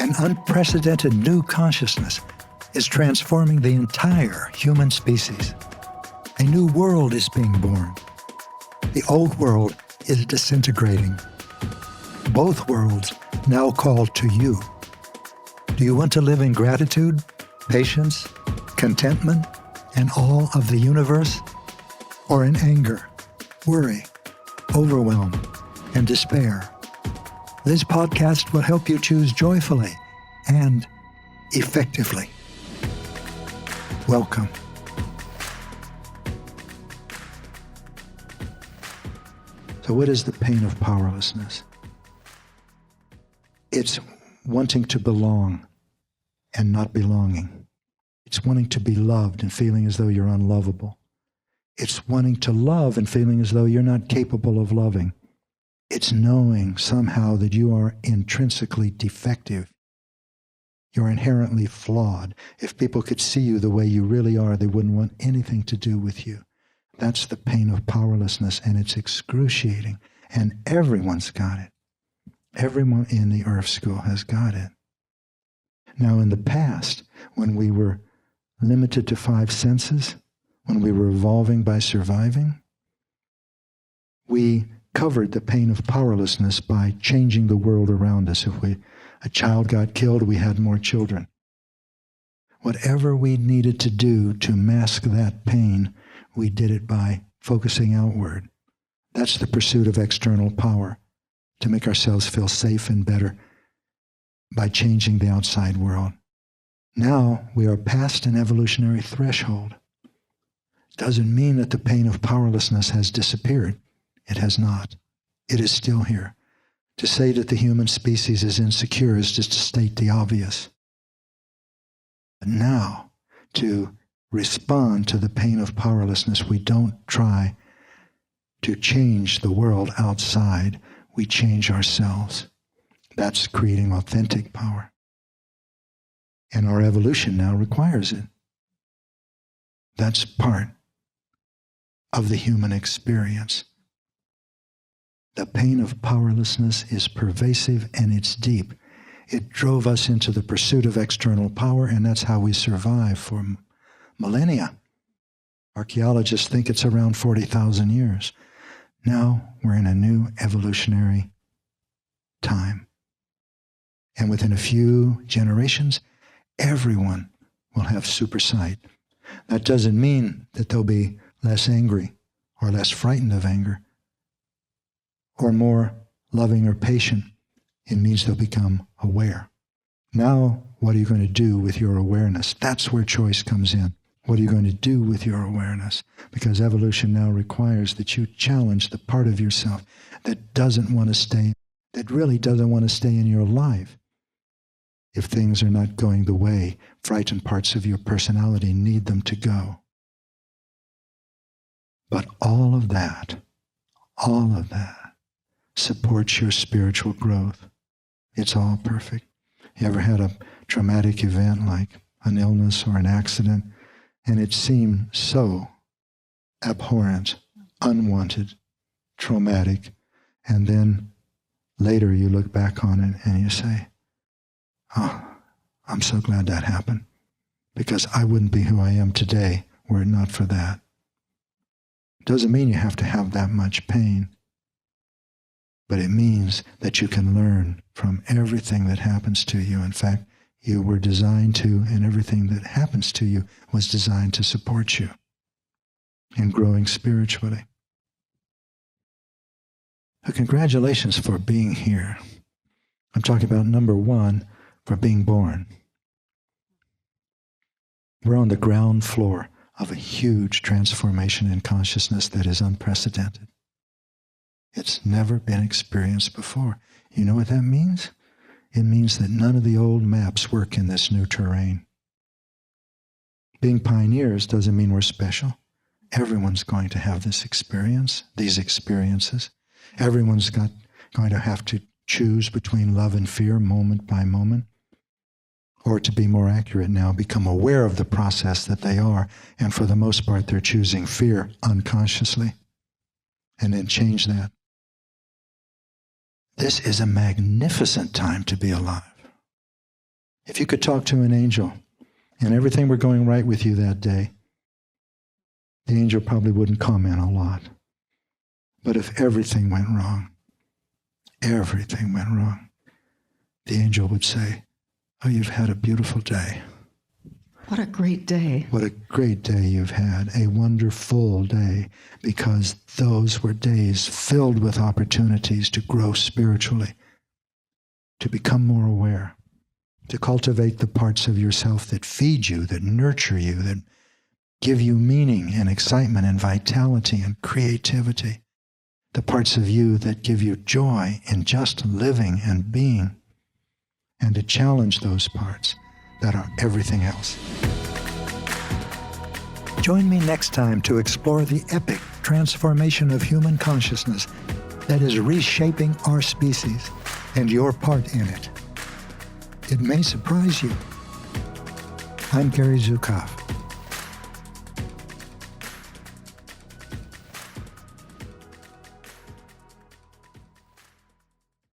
An unprecedented new consciousness is transforming the entire human species. A new world is being born. The old world is disintegrating. Both worlds now call to you. Do you want to live in gratitude, patience, contentment, and awe of the universe? Or in anger, worry, overwhelm, and despair? This podcast will help you choose joyfully and effectively. Welcome. So what is the pain of powerlessness? It's wanting to belong and not belonging. It's wanting to be loved and feeling as though you're unlovable. It's wanting to love and feeling as though you're not capable of loving. It's knowing somehow that you are intrinsically defective. You're inherently flawed. If people could see you the way you really are, they wouldn't want anything to do with you. That's the pain of powerlessness, and it's excruciating. And everyone's got it. Everyone in the Earth School has got it. Now, in the past, when we were limited to 5 senses, when we were evolving by surviving, we covered the pain of powerlessness by changing the world around us. If a child got killed, we had more children. Whatever we needed to do to mask that pain, we did it by focusing outward. That's the pursuit of external power, to make ourselves feel safe and better by changing the outside world. Now we are past an evolutionary threshold. Doesn't mean that the pain of powerlessness has disappeared. It has not. It is still here. To say that the human species is insecure is just to state the obvious. But now, to respond to the pain of powerlessness, we don't try to change the world outside. We change ourselves. That's creating authentic power. And our evolution now requires it. That's part of the human experience. The pain of powerlessness is pervasive and it's deep. It drove us into the pursuit of external power, and that's how we survive for millennia. Archaeologists think it's around 40,000 years. Now we're in a new evolutionary time. And within a few generations, everyone will have super sight. That doesn't mean that they'll be less angry or less frightened of anger or more loving or patient. It means they'll become aware. Now, what are you going to do with your awareness? That's where choice comes in. What are you going to do with your awareness? Because evolution now requires that you challenge the part of yourself that doesn't want to stay, that really doesn't want to stay in your life. If things are not going the way, frightened parts of your personality need them to go. But all of that supports your spiritual growth. It's all perfect. You ever had a traumatic event like an illness or an accident, and it seemed so abhorrent, unwanted, traumatic, and then later you look back on it and you say, oh, I'm so glad that happened, because I wouldn't be who I am today were it not for that. Doesn't mean you have to have that much pain, but it means that you can learn from everything that happens to you. In fact, you were designed to, and everything that happens to you was designed to support you in growing spiritually. So congratulations for being here. I'm talking about number 1, for being born. We're on the ground floor of a huge transformation in consciousness that is unprecedented. It's never been experienced before. You know what that means? It means that none of the old maps work in this new terrain. Being pioneers doesn't mean we're special. Everyone's going to have this experience, these experiences. Everyone's going to have to choose between love and fear moment by moment. Or to be more accurate now, become aware of the process that they are. And for the most part, they're choosing fear unconsciously. And then change that. This is a magnificent time to be alive. If you could talk to an angel and everything were going right with you that day, the angel probably wouldn't comment a lot. But if everything went wrong, the angel would say, "Oh, you've had a beautiful day. What a great day. What a great day you've had, a wonderful day," because those were days filled with opportunities to grow spiritually, to become more aware, to cultivate the parts of yourself that feed you, that nurture you, that give you meaning and excitement and vitality and creativity, the parts of you that give you joy in just living and being, and to challenge those parts that are everything else. Join me next time to explore the epic transformation of human consciousness that is reshaping our species and your part in it. It may surprise you. I'm Gary Zukav.